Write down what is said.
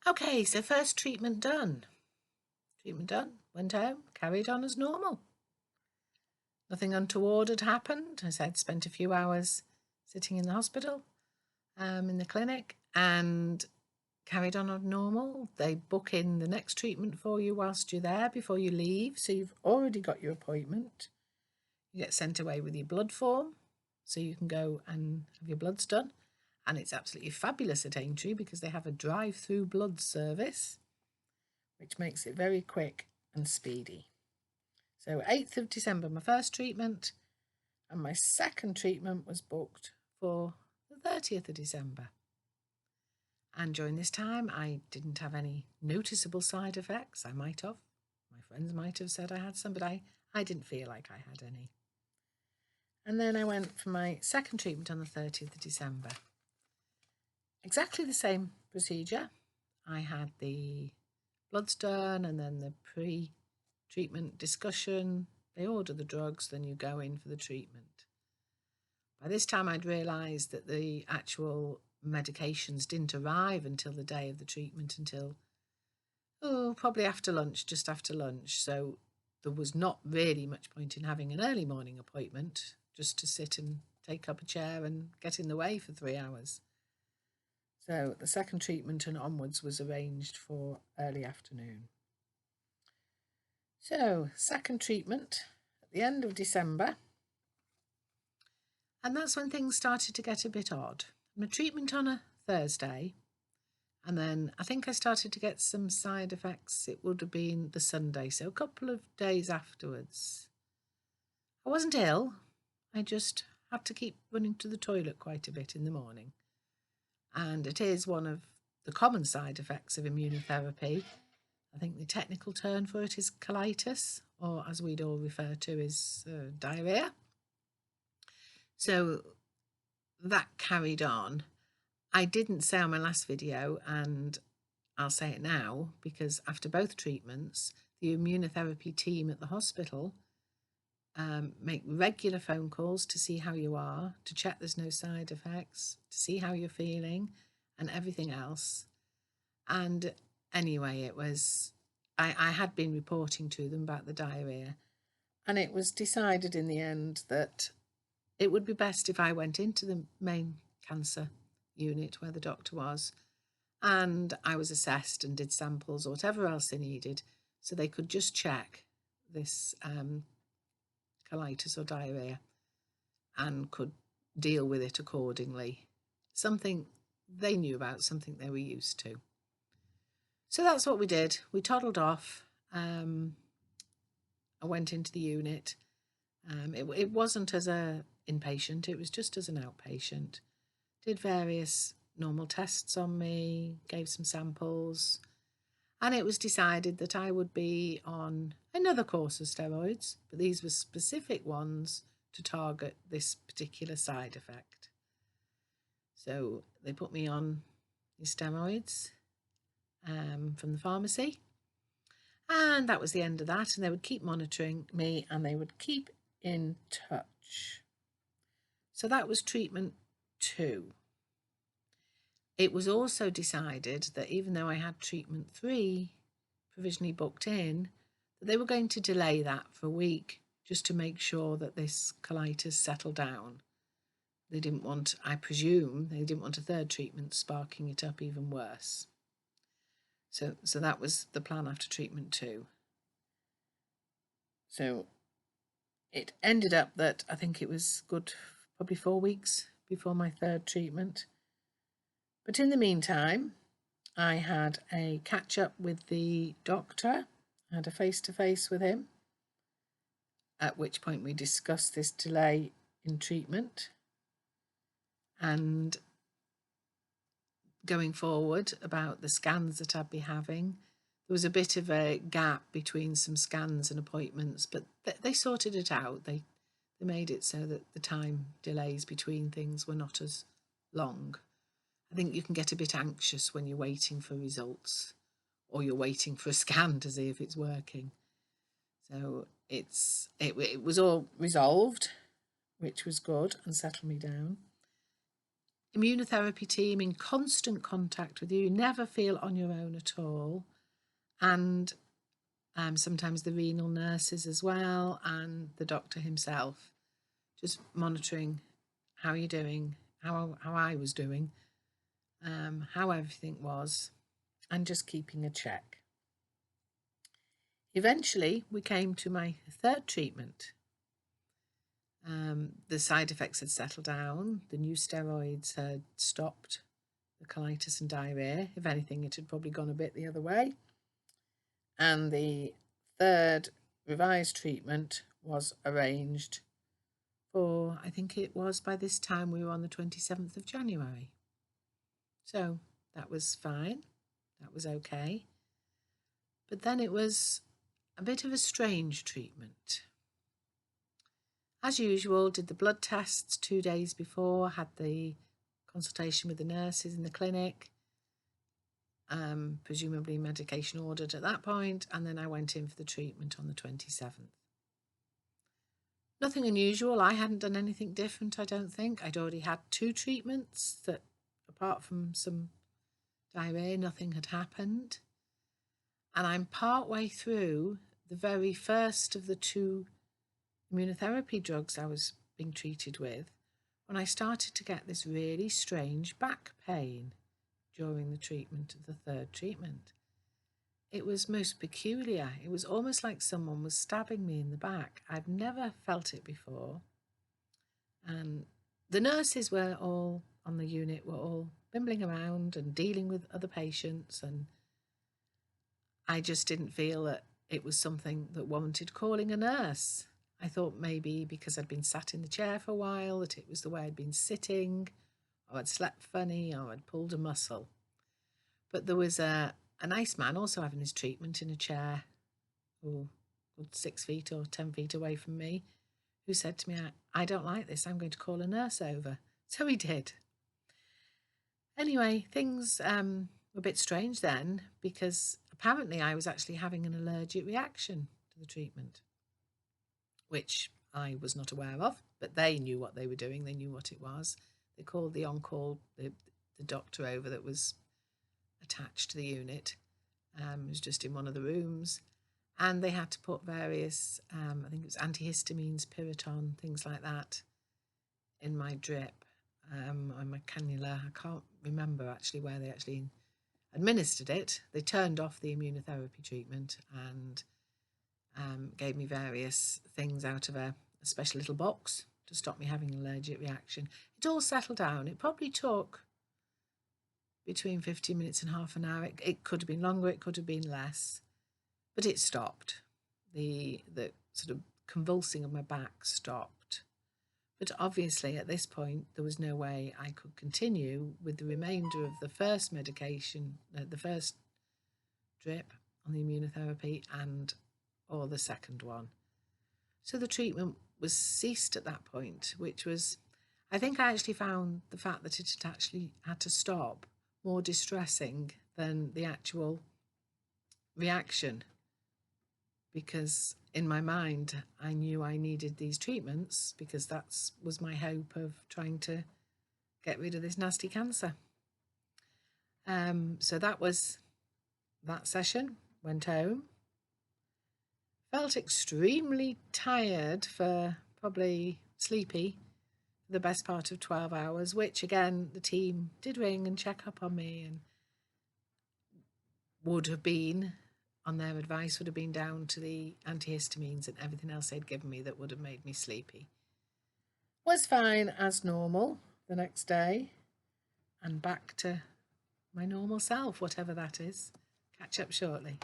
Okay, so first treatment done. Went home, carried on as normal. Nothing untoward had happened. As I'd spent a few hours sitting in the hospital, in the clinic, and carried on as normal. They book in the next treatment for you whilst you're there before you leave, so you've already got your appointment. You get sent away with your blood form, so you can go and have your bloods done. And it's absolutely fabulous at Aintree because they have a drive-through blood service, which makes it very quick and speedy. So 8th of December, my first treatment, and my second treatment was booked for the 30th of December. And during this time, I didn't have any noticeable side effects. I might have. My friends might have said I had some, but I didn't feel like I had any. And then I went for my second treatment on the 30th of December. Exactly the same procedure. I had the bloods done and then the pre-treatment discussion. They order the drugs, then you go in for the treatment. By this time, I'd realised that the actual medications didn't arrive until the day of the treatment, until probably after lunch, just after lunch. So there was not really much point in having an early morning appointment, just to sit and take up a chair and get in the way for 3 hours. So the second treatment and onwards was arranged for early afternoon. So second treatment at the end of December. And that's when things started to get a bit odd. My treatment on a Thursday, and then I think I started to get some side effects. It would have been the Sunday, so a couple of days afterwards. I wasn't ill, I just had to keep running to the toilet quite a bit in the morning. And it is one of the common side effects of immunotherapy. I think the technical term for it is colitis, or as we'd all refer to as diarrhea. So that carried on. I didn't say on my last video, and I'll say it now, because after both treatments, the immunotherapy team at the hospital make regular phone calls to see how you are, to check there's no side effects, to see how you're feeling and everything else. And anyway, it was, I had been reporting to them about the diarrhea, and it was decided in the end that it would be best if I went into the main cancer unit where the doctor was, and I was assessed and did samples or whatever else they needed, so they could just check this colitis or diarrhea and could deal with it accordingly. Something they knew about, something they were used to. So that's what we did. We toddled off. I went into the unit. It wasn't as an inpatient, it was just as an outpatient. Did various normal tests on me, gave some samples, and it was decided that I would be on another course of steroids, but these were specific ones to target this particular side effect. So they put me on these steroids from the pharmacy, and that was the end of that. And they would keep monitoring me and they would keep in touch. So that was treatment 2. It was also decided that even though I had treatment 3 provisionally booked in, that they were going to delay that for a week just to make sure that this colitis settled down. They didn't want, I presume, they didn't want a third treatment sparking it up even worse. So that was the plan after treatment 2. So it ended up that I think it was good probably 4 weeks before my third treatment. But in the meantime, I had a catch-up with the doctor. I had a face-to-face with him, at which point we discussed this delay in treatment and going forward about the scans that I'd be having. There was a bit of a gap between some scans and appointments, but they sorted it out. They made it so that the time delays between things were not as long. I think you can get a bit anxious when you're waiting for results, or you're waiting for a scan to see if it's working. So it was all resolved, which was good and settled me down. immunotherapy team in constant contact with you. You never feel on your own at all. And sometimes the renal nurses as well, and the doctor himself, just monitoring how you're doing, how I was doing, how everything was, and just keeping a check. Eventually, we came to my third treatment. The side effects had settled down. The new steroids had stopped the colitis and diarrhea. If anything, it had probably gone a bit the other way. And the third revised treatment was arranged for, I think it was by this time we were on the 27th of January. So that was fine. That was okay. But then it was a bit of a strange treatment. As usual, did the blood tests 2 days before, had the consultation with the nurses in the clinic, presumably medication ordered at that point, and then I went in for the treatment on the 27th. Nothing unusual. I hadn't done anything different, I don't think. I'd already had 2 treatments that, apart from some diarrhea, nothing had happened. And I'm part way through the very first of the 2 immunotherapy drugs I was being treated with when I started to get this really strange back pain during the treatment of the third treatment. It was most peculiar. It was almost like someone was stabbing me in the back. I'd never felt it before. And the nurses were all on the unit, were all bimbling around and dealing with other patients, and I just didn't feel that it was something that warranted calling a nurse. I thought maybe because I'd been sat in the chair for a while, that it was the way I'd been sitting, or I'd slept funny, or I'd pulled a muscle. But there was a nice man also having his treatment in a chair, 6 feet or 10 feet away from me, who said to me, I don't like this, I'm going to call a nurse over. So he did. Anyway, things were a bit strange then, because apparently I was actually having an allergic reaction to the treatment, which I was not aware of, but they knew what they were doing. They knew what it was. They called the on-call, the doctor over that was attached to the unit. It was just in one of the rooms. And they had to put various, I think it was antihistamines, Piriton, things like that, in my drip, and my cannula. I can't remember actually where they actually administered it. They turned off the immunotherapy treatment and gave me various things out of a special little box to stop me having an allergic reaction. It all settled down. It probably took between 15 minutes and half an hour. It could have been longer, it could have been less, but it stopped. The sort of convulsing of my back stopped. But obviously at this point there was no way I could continue with the remainder of the first medication, the first drip on the immunotherapy, or the second one. So the treatment was ceased at that point, which was, I think I actually found the fact that it had actually had to stop more distressing than the actual reaction, because in my mind I knew I needed these treatments because that was my hope of trying to get rid of this nasty cancer. So that was that session. Went home, felt extremely tired, for probably sleepy for the best part of 12 hours, which again the team did ring and check up on me, and would have been, on their advice, would have been down to the antihistamines and everything else they'd given me that would have made me sleepy. Was fine as normal the next day, and back to my normal self, whatever that is. Catch up shortly.